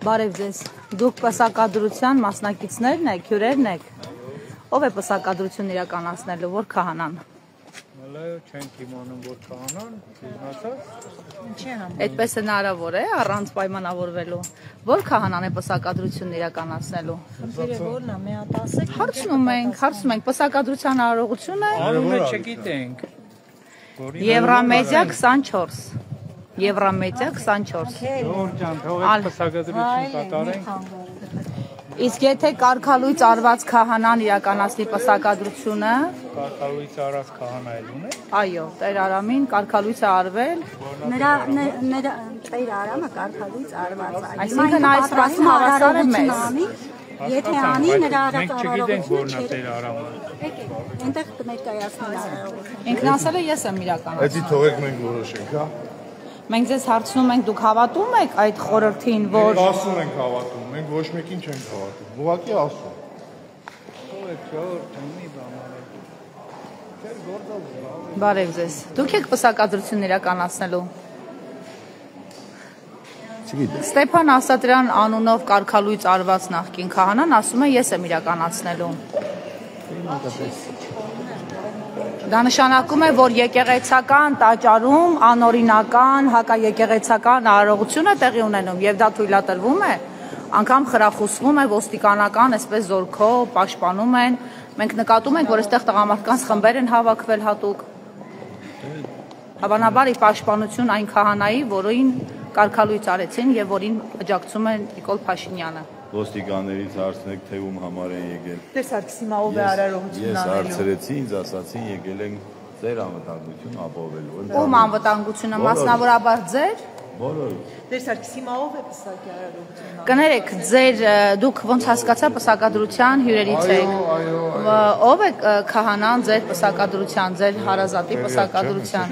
Բարև ձեզ, դուք պսակադրության մասնակիցներն եք, հյուրերն եք, ով է պսակադրություն իրականացնելու, որ քահանան։ Չենք իմանում, որ քահանան, Այդպես է հնարավոր է, առանց պայմանավորվելու, որ քահանան է պսակադրությունն իրականացնելու։ Հարցնում ենք, պսակադրության արարողությունը Անունը չգիտենք։ Եվրամեդիա 24 Եվրամեդիա 24 Թողեք պսակադրություն կատարենք։ Իսկ եթե կարգալույծ արված քահանան իրականացնի պսակադրությունը, Կարգալույծ արած քահանա էլ ունե։ այո, Տեր Արամին կարգալույծ է արվել։ Նրա Տեր Արամը կարգալույծ արված է։ Այսինքն այս ֆրազը հավասար է մեզ։ Եթե անի նրա Մենք չգիտենք որն է Տեր Արամը։ Այնտեղ կներկայացնի արարողություն։ Ինքն ասել է ես եմ իրականացնում։ Այդի թողեք մենք որոշենք, հա։ Մենք ձեզ հարցնում ենք, դուք հավատում եք այդ խորհրդին, որ Ասում ենք հավատում, մենք ոչ մեկին չենք հավատում։ Ուղղակի ասում։ Թողեք ժողովուրդ մի բան արեք։ բարև ձեզ։ Դուք եք պսակադրությունն իրականացնելու։ Ստեփան Ասատրյան անունով կարգալույծ արված նախկին քահանան ասում է ես եմ իրականացնելու։ Դա նշանակում է, որ եկեղեցական տաճարում անօրինական հակաեկեղեցական արարողություն է տեղի ունենում եւ դա թույլատրվում է, անգամ խրախուսվում է ոստիկանական, այսպես զորքով պաշտպանում են։ Մենք նկատում ենք, որ այստեղ տղամարդկանց խմբեր են հավաքվել հատուկ։ Հավանաբար ի պաշտպանություն այն քահանայի, որին կարգալույծ արեցին եւ որին աջակցում է Նիկոլ Փաշինյանը։ Ոստիկաններից հարցնեք, թե ում համար են եկել։ Տեր Սարգսիմա ով է արարողություն Ես անելու։ հարցրեցի, ինձ ասացին եկել են ձեր անվտանգություն ապահովելու։ Ում անվտանգությունը մասնավորաբար ձեր։ Բոլորը։ Տեր Սարգսիմա ով է պսակի արարողություն։ Կներեք, ձեր դուք ոնց հասկացա պսակադրության հյուրերից եք։ Ով է քահանան ձեր պսակադրության, ձեր հարազատի պսակադրության։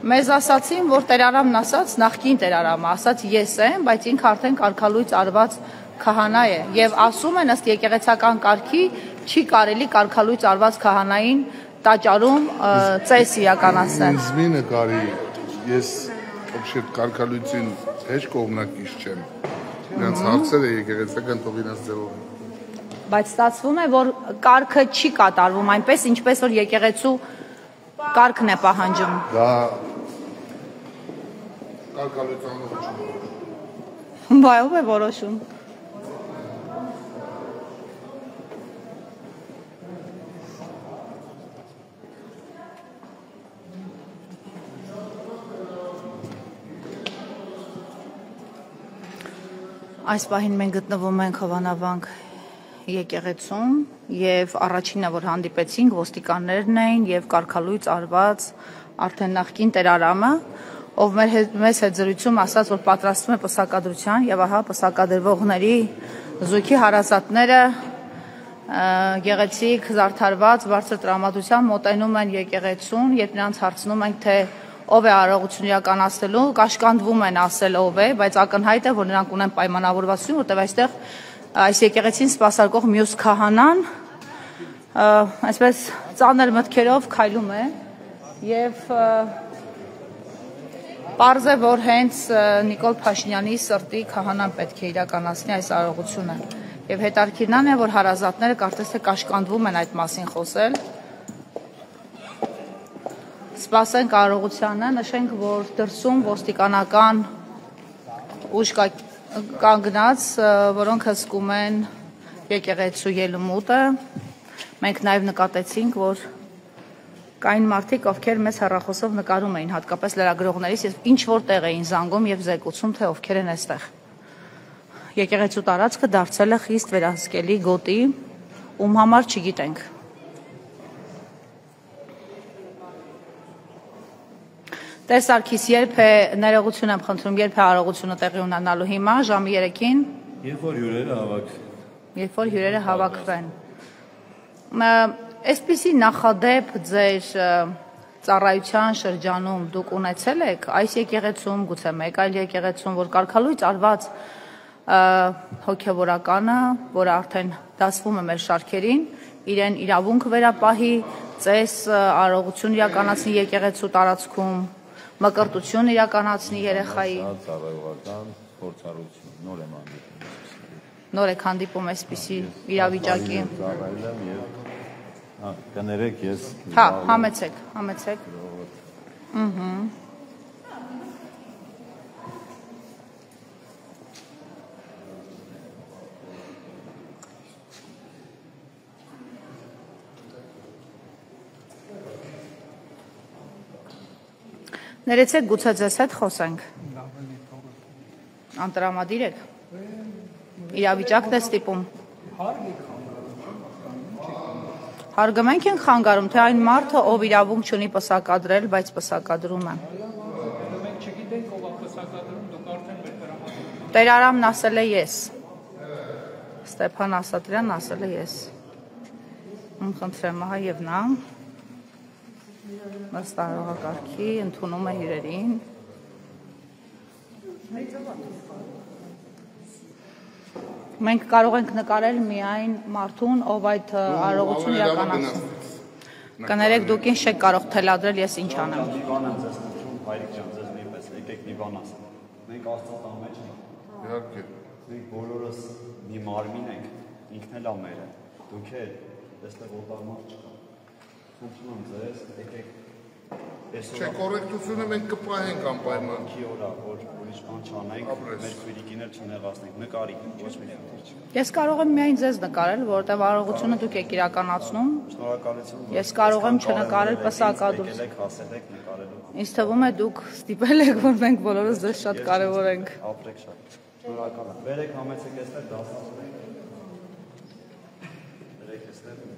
Մեզ ասացին, որ Տեր Արամն ասաց, նախկին Տեր Արամը ասաց ես եմ, բայց ինքը արդեն կարգալույծ արված քահանա է եւ ասում են ըստ եկեղեցական կարգի չի կարելի կարգալույծ արված քահանային տաճարում ծես իրականացնել։ Ինձ մի նկարի, ես вообще կարգալույցին հեչ կողմնակից չեմ։ Նրանց հարցերը եկեղեցական թողինած ձևով։ Բայց ստացվում է, որ կարգը չի կատարվում այնպես, ինչպես որ եկեղեցու կարգն է պահանջում։ Դա կարգալույցանողություն։ Բայ ով է որոշում։ Այս պահին մենք գտնվում ենք Հովանավանք եկեղեցում եւ առաջինը որ հանդիպեցինք ոստիկաններն էին եւ կարգալույծ արված արդեն նախկին Տեր Արամը, ով մեզ հետ զրույցում ասաց, որ պատրաստվում է պսակադրության եւ ահա պսակադրվողների զույգի հարազատները գեղեցիկ զարդարված բարձր տրամադրությամբ մոտենում են եկեղեցուն, երբ նրանց հարցնում ենք, թե ով է արարողություն իրականացնելու, կաշկանդվում են ասել ով է, բայց ակնհայտ է, որ նրանք ունեն պայմանավորվածություն, որտեղ այստեղ այս եկեղեցին սպասարկող մյուս քահանան այսպես ծանր մտքերով քայլում է եւ պարզ է, որ հենց Նիկոլ Փաշինյանի սրտի քահանան պետք է իրականացնի այս արարողությունը եւ հետարքիրն է, որ հարազատները կարծես թե կաշկանդվում են այդ մասին խոսել։ Սպասենք արարողությանը, նշենք, որ դրսում ոստիկանական ուժ կանգնած, որոնք հսկում են եկեղեցու ելումուտը։ Մենք նաև նկատեցինք, որ կային մարդիկ, ովքեր մեզ հեռախոսով նկարում էին, հատկապես լրագրողներից, եւ ինչ որ տեղ էին զանգում եւ զեկուցում, թե ովքեր են այստեղ։ Եկեղեցու տարածքը դարձել է խիստ վերահսկելի գոտի, ում համար չգիտենք։ Տեր Սարգիս, երբ է ներողություն եմ խնդրում, երբ է արարողությունը տեղի ունենալու հիմա, ժամի 3-ին։ Երբ որ հյուրերը հավաքվեն։ Երբ որ հյուրերը հավաքվեն։ Այսպիսի նախադեպ ձեր ծառայության շրջանում դուք ունեցել եք այս եկեղեցում, գուցե մեկ այլ եկեղեցում, որ կարգալույծ արված հոգևորականը, որը արդեն դասվում է մեր շարքերին, իրեն իրավունք վերապահի, ծես արարողություն իրականացնի եկեղեցու տարածքում, մկրտություն իրականացնի երեխայի։ Ծառայողական փորձառություն, նոր եմ հանդիպում։ Նոր եք հանդիպում այսպիսի իրավիճակի։ Ծառայել եմ եւ կներեք ես Հա, համեցեք։ Ներեցեք, գուցե ձեզ հետ խոսենք։ Անտրամադիր եք։ Իրավիճակն է ստիպում։ Հարգանք ենք խանգարում, թե այն մարդը, ով իրավունք չունի պսակադրել, բայց պսակադրում է։ Մենք չգիտենք ով է պսակադրում, դուք արդեն մեր դրամատուրգ Տեր Արամն ասել է ես։ Ստեփան Ասատրյանն ասել է ես։ Խնդրեմ, ահա եւ նա ըստ արարողակարգի ընդունում է հյուրերին։ Մենք կարող ենք նկարել միայն մարդուն, ով այդ արարողությունը իրականացնում։ Կներեք, դուք ինչ չեք կարող թելադրել, ես ինչ անեմ։ Նիվան եմ ձեզ խնդրում, հայրիկ ջան, ձեզ նույնպես, եկեք նիվան ասեմ։ Մենք Աստծո տան մեջ ենք։ Իհարկե։ Մենք բոլորս մի մարմին ենք, ինքն էլ է մերը։ Դուք էլ, այստեղ օտար մարդ չկա։ Խնդրում եմ ձեզ, եկեք Չէ, կոռեկտությունը մենք կպահենք անպայման։ Քի օրա, որ ուրիշ բան չանենք, մեր քույրիկիներ չնեղացնենք, նկարի, ոչ մի խնդիր չկա։ Ես կարող եմ միայն ձեզ նկարել, որովհետև արարողությունը դուք եք իրականացնում։ Շնորհակալություն։ Ես կարող եմ չնկարել պսակադրում։ Եկեք հասել եք նկարելու։ Ինձ թվում է դուք ստիպել եք, որ մենք բոլորս ձեզ շատ կարևոր ենք։ Ապրեք շատ։ Շնորհակալ եմ։ Բերեք համեցեք այստեղ դասացնենք։ Բերեք այստեղ։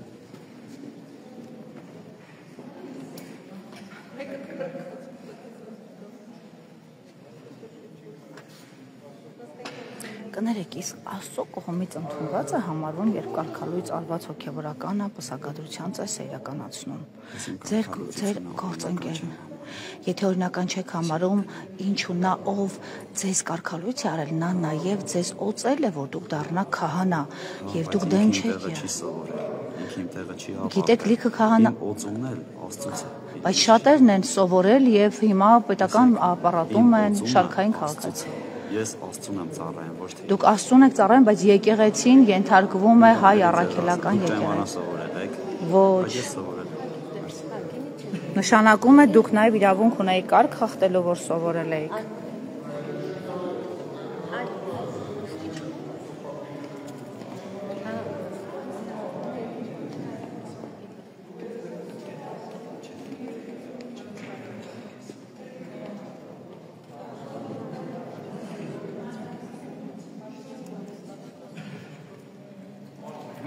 Կներեք, իսկ Աստծո կողմից ընդունված է համարվում, երբ կարգալույց արված հոգևորականը պսակադրության ծես է իրականացնում։ Ձեր գործընկերն։ Եթե օրինական չեք համարում, ինչու նա ով ձեզ կարգալույց է արել, նա նաև ձեզ օծել է, որ դուք դառնաք քահանա, եւ դուք դեմ չեք։ Ինքին տեղը չի հավատում։ Գիտեք, լիքը քահանա Օծումն էլ Աստծոց է։ Բայց շատերն են սովորել եւ հիմա պետական ապարատում են շարքային քաղաքացի։ Ես Աստծուն եմ ծառայում, ոչ թե Դուք Աստծուն եք ծառայում, բայց եկեղեցին ենթարկվում է հայ առաքելական եկեղեցի։ Ոչ։ Նշանակում է դուք նաև իրավունք ունեիք կարգ խախտելու, որ սովորել եք։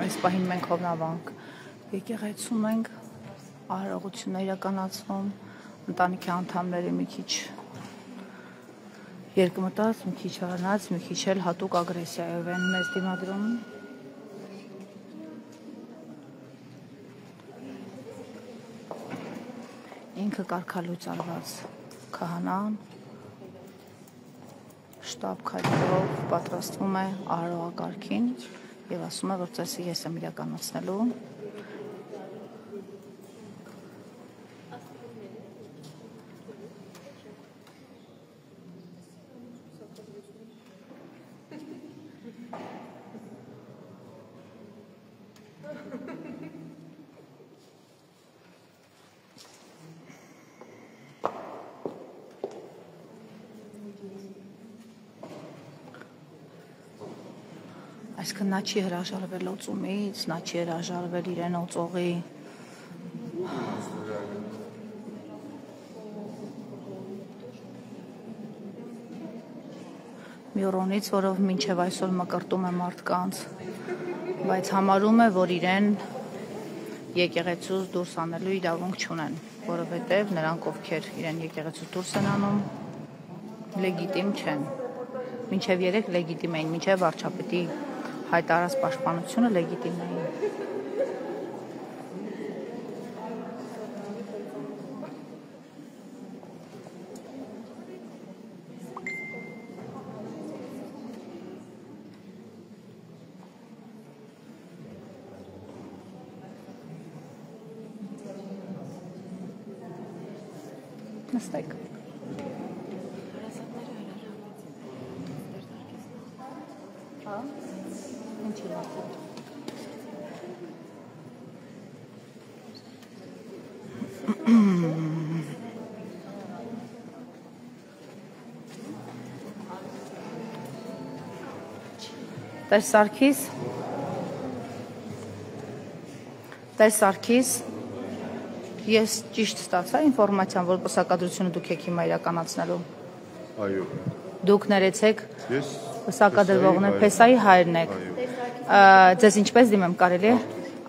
Այս պահին մենք հովնավանք եկեղեցում ենք, արարողություններ իրականացվում, ընտանիքի անդամները մի քիչ երկմտած, մի քիչ առանց, մի քիչ էլ հատուկ ագրեսիայով են մեզ դիմադրում։ Ինքը կարգալույց արված քահանան շտապ քայլերով պատրաստվում է արարողակարգին եւ ասում է, որ ծեսը ես եմ իրականացնելու։ Այսինքն նա չի հրաժարվել օծումից, նա չի հրաժարվել իրեն օծողի մյուրոնից, որով մինչև այսօր մկրտում է մարդկանց, բայց համարում է, որ իրեն եկեղեցուց դուրս անելու իրավունք չունեն, որովհետև նրանք, ովքեր իրեն եկեղեցուց դուրս են անում, լեգիտիմ չեն։ Մինչև 3 լեգիտիմ էին, մինչև վարչապետի հայտարարած պաշտպանությունը լեգիտիմ էին։ Նստեք։ Ինչի՞ լավ։ Տեր Սարգիս, ես ճիշտ ստացա ինֆորմացիան, որ պսակադրությունը դուք եք հիմա իրականացնելու։ Այո։ Դուք ներեցեք Ես պսակադրվողներ, Փեսայի հայրն եք։ Ձեզ ինչպես դիմեմ կարելի է։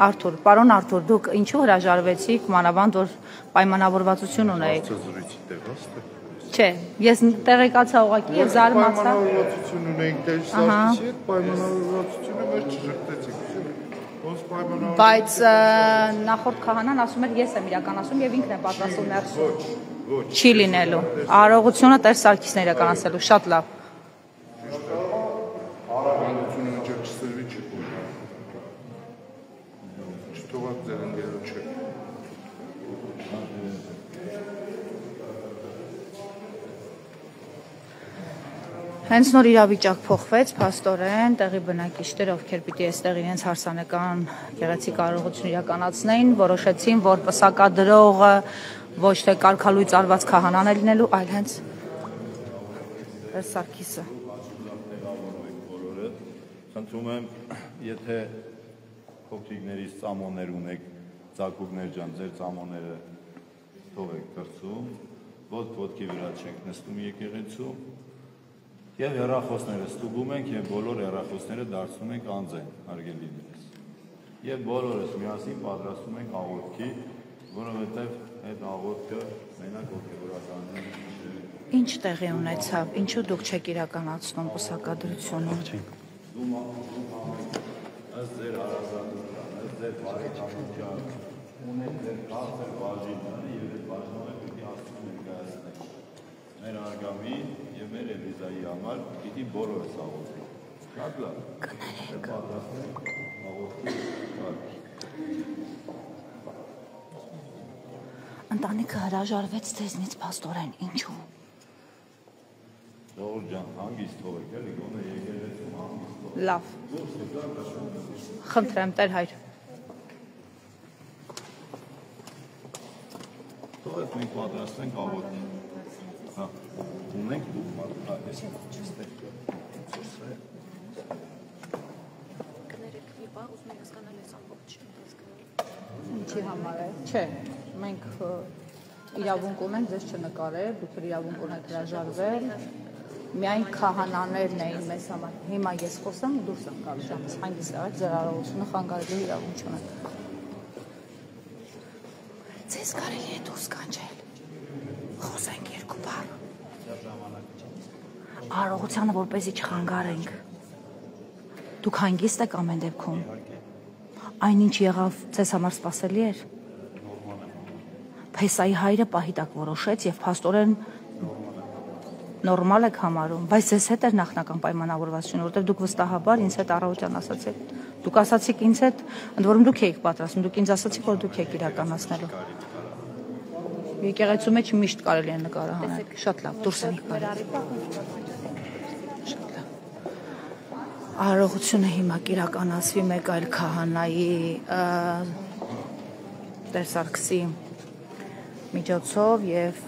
Արթուր, պարոն Արթուր, դուք ինչու հրաժարվեցիք, մանավանդ որ պայմանավորվածություն ունեիք։ Ծզրույցի տեղաստ է։ Չէ, ես տեղեկացա ուղղակի եւ զարմացա։ Պայմանավորվածություն ունենք Տեր Սարգսի հետ, պայմանավորվածությունը մեր չժխտեցիք։ Ոնց պայմանավոր։ Բայց նախորդ քահանան ասում էր ես եմ իրականացում եւ ինքն է պատրաստում ներսում։ Չի լինելու։ Արարողությունը Տեր Սարգիսն է իրականացելու, շատ լավ։ Արարողությունը ինչ չսրվի չի կողմ։ Չթողած ձեր ընկերոջ չէ։ Հենց նոր իրավիճակ փոխվեց, փաստորեն տեղի բնակիչներ, ովքեր պիտի այստեղ իրենց հարսանեկան գեղեցիկ արարողություն իրականացնեին, որոշեցին, որ պսակադրողը ոչ թե կարգալույծ արված քահանան է լինելու, այլ հենց Տեր Սարգիսը։ Խնդրում եմ, եթե փոքրիկներից ծամոններ ունեք, ծակուկներ ջան, ձեր ծամոնները թողեք կրծում, ոտքի վրա չեք նստում եկեղեցու, եւ հեռախոսները ստուգում ենք եւ բոլոր հեռախոսները դարձնում ենք անձեն, հարգելիներս։ Եվ բոլորս միասին պատրաստում ենք աղոթքի, որովհետեւ այդ աղոթքը մենակ ոգևորականն Ինչ տեղի ունեցավ, ինչու դուք չեք իրականացնում պսակադրությունը։ ըստ ձեր հարազատության, ըստ ձեր բարեկամության, ունեք ձեր քաղցր բաժինները եւ այդ բաժինները պիտի Աստծուն ներկայացնեք։ Մեր արգամին եւ մեր Էլիզայի համար պիտի բոլորս աղոթենք։ Շատ լավ։ Պատրաստենք աղոթքի կարգ։ Ընտանիքը հրաժարվեց ձեզնից փաստորեն, ինչու։ Ժողովուրդ ջան, հանգիստ թողեք, էլի գոնե եկեղեցում հանգիստ թողեք։ Լավ։ Խնդրեմ, Տեր հայր։ Թողեք մենք պատրաստենք աղոթքի։ Հա, ունենք դուք այս չստեղ։ Ինչի համար է։ Չէ, մենք իրավունք ունենք ձեզ չնկարել, դուք իրավունք ունեք հրաժարվել։ Միայն քահանաներն էին մեզ համար։ Հիմա ես խոսեմ ու դուրս եմ գալու ժամից։ Հանգիստ եղեք, ձեր արարողությունը խանգարելու իրավունք չունեք։ Ձեզ կարելի է դուրս կանչել։ Խոսենք երկու բառ։ Արարողությանը որպեսզի չխանգարենք։ Դուք հանգիստ եք ամեն դեպքում։ Այնինչ եղավ ձեզ համար սպասելի էր։ Փեսայի հայրը պահի տակ որոշեց եւ փաստորեն նորմալ եք համարում, բայց ձեզ հետ էր նախնական պայմանավորվածությունը, որովհետև դուք վստահաբար ինձ հետ առավոտյան ասացիք։ Դուք ասացիք ինձ հետ, ընդ որում դուք եք պատրաստում, դուք ինձ ասացիք, որ դուք եք իրականացնելու։ Եկեղեցու մեջ միշտ կարելի է նկարը հանել։ Շատ լավ, դուրս եք գալու։ Շատ լավ։ Արարողությունը հիմա կիրականացվի մեկ այլ քահանայի Տեր Սարգսի միջոցով եւ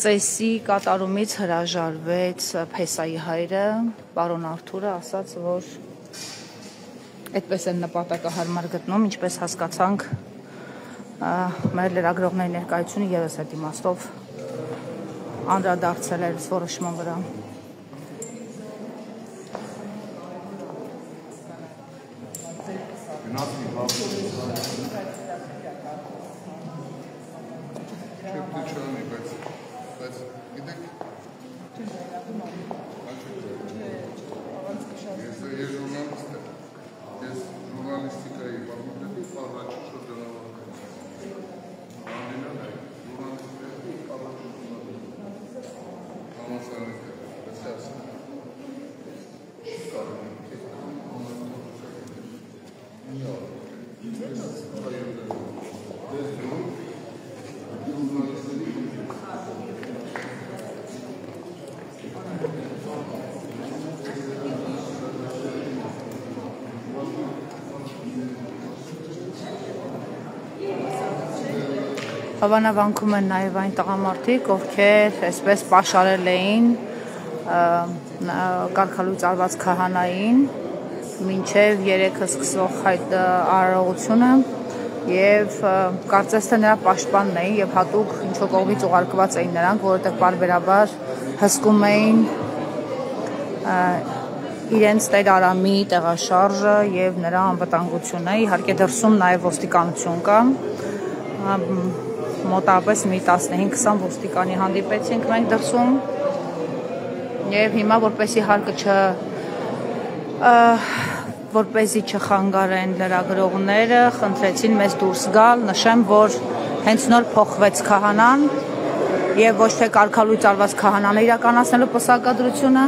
ծեսի կատարումից հրաժարվեց Փեսայի հայրը, պարոն Արթուրը, ասաց, որ այդպես են նպատակահարմար գտնում, ինչպես հասկացանք, մեր լրագրողների ներկայությունը եւս այդ իմաստով անդրադարձել էր որոշման վրա։ Հավանաբանքում են նաև այն տղամարդիկ, ովքեր այսպես պաշարել էին կարգալույծ արված քահանային մինչև 3-ը սկսող արարողությունը եւ կարծես թե նրա պաշտպանն էին եւ հատուկ ինչ-որ կողմից ուղարկված էին նրանք, որովհետեւ բարբերաբար հսկում էին իրենց Տեր Արամի տեղաշարժը եւ նրա անվտանգությունը։ Իհարկե դրսում նաեւ ոստիկանություն կա, մոտավորապես մի 15-20 ոստիկանի հանդիպեցինք մենք դրսում եւ հիմա որպեսզի չխանգարեն լրագրողները, խնդրեցին մեզ դուրս գալ, նշեմ, որ հենց նոր փոխվեց քահանան եւ ոչ թե կարգալույծ արված քահանան իրականացնելու պսակադրությունը,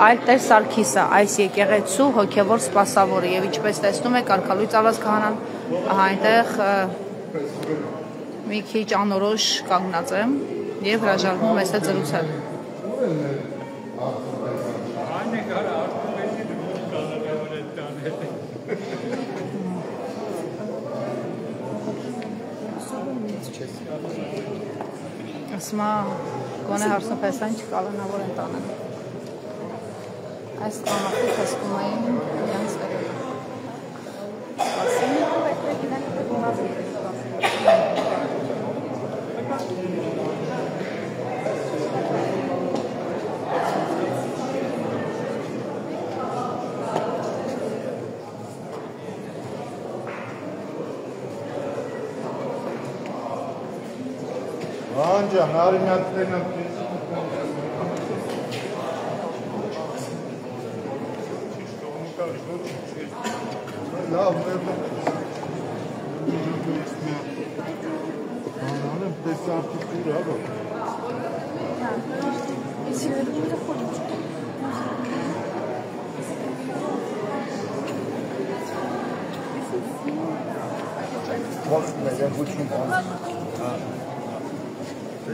այլ Տեր Սարգիսը, այս եկեղեցու հոգևոր սպասավորը եւ ինչպես տեսնում եք կարգալույծ արված քահանան այնտեղ մի քիչ անորոշ կանգնած է եւ հրաժարվում է զրուցել։ Ասմա գոնե հարցնու փեսան չկալանավոր են տանեն։ Այս կամարտի հսկում էին իրենց Ջան, արինատներն են։ Լավ, անանեմ տեսարտիկուր, հա։ Վաղտ մեր ոչ մի բան։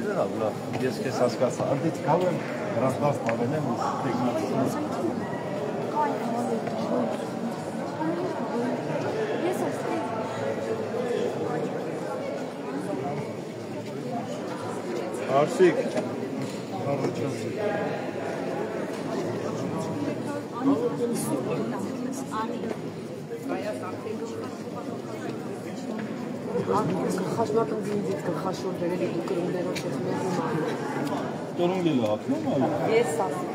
Ես քեզ հասկացա, արդյոք կարող եմ ռազմած պարենեմ ու տեխնացում։ Արսիկ, առաջացի։ Խաշմատում դինձից կխաշոր դերել եք ու կրումներով չես մեղում Տորուն լիլը հատնում ալու։ Ես ասի։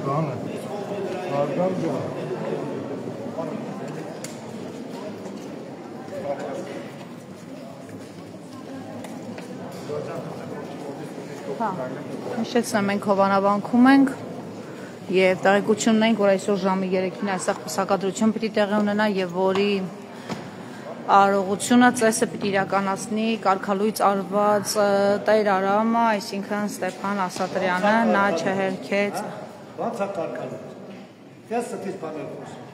Բանը, արգամ ջան։ Հիշեցնեմ, մենք Հովանավանքում ենք եւ տեղեկություն ունենք, որ այսօր ժամը 3-ին այստեղ պսակադրություն պիտի տեղի ունենա եւ որի արարողությունը ծեսը պիտի իրականացնի կարգալույծ արված Տեր Արամը, այսինքն Ստեփան Ասատրյանը, նա չհերքեց։ Ո՞նց է կարգալույծ։ Ես ստից բաներ խոսում։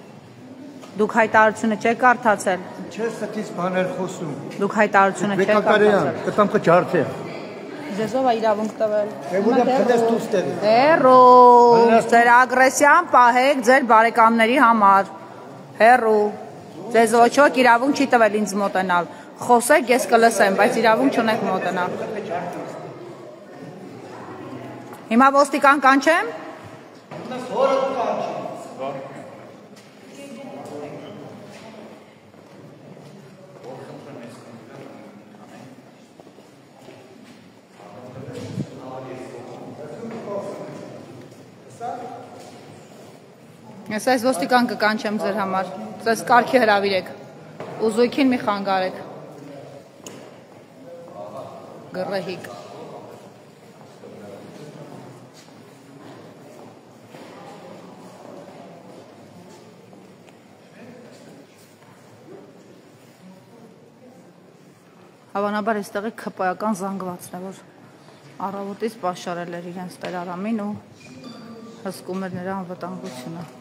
Դուք հայտարարությունը չեք կարդացել։ Չես ստից բաներ խոսում։ Դուք հայտարարությունը չեք կարդացել։ Կտամ կջարդե։ Ձեզով է իրավունք տվել։ Եվուլա փնես դուս տեղ։ Հերո, ձեր ագրեսիան պահեք ձեր բարեկամների համար։ Հերո, ձեզ ոչ ոք իրավունք չի տվել ինձ մոտենալ։ Խոսեք, ես կլսեմ, բայց իրավունք չունեք մոտենալ։ Հիմա ոստիկան կանչեմ։ Ես այս ոստիկան կկանչեմ ձեր համար, ձեզ կարգի հրավիրեք, ուզույքին մի խանգարեք, գրեհիկ։ Հավանաբար այստեղի քպայական զանգվածն է, որ առավոտից պաշարել էր իրենց Տեր Արամին ու հսկում էր նրա անվտանգությունը։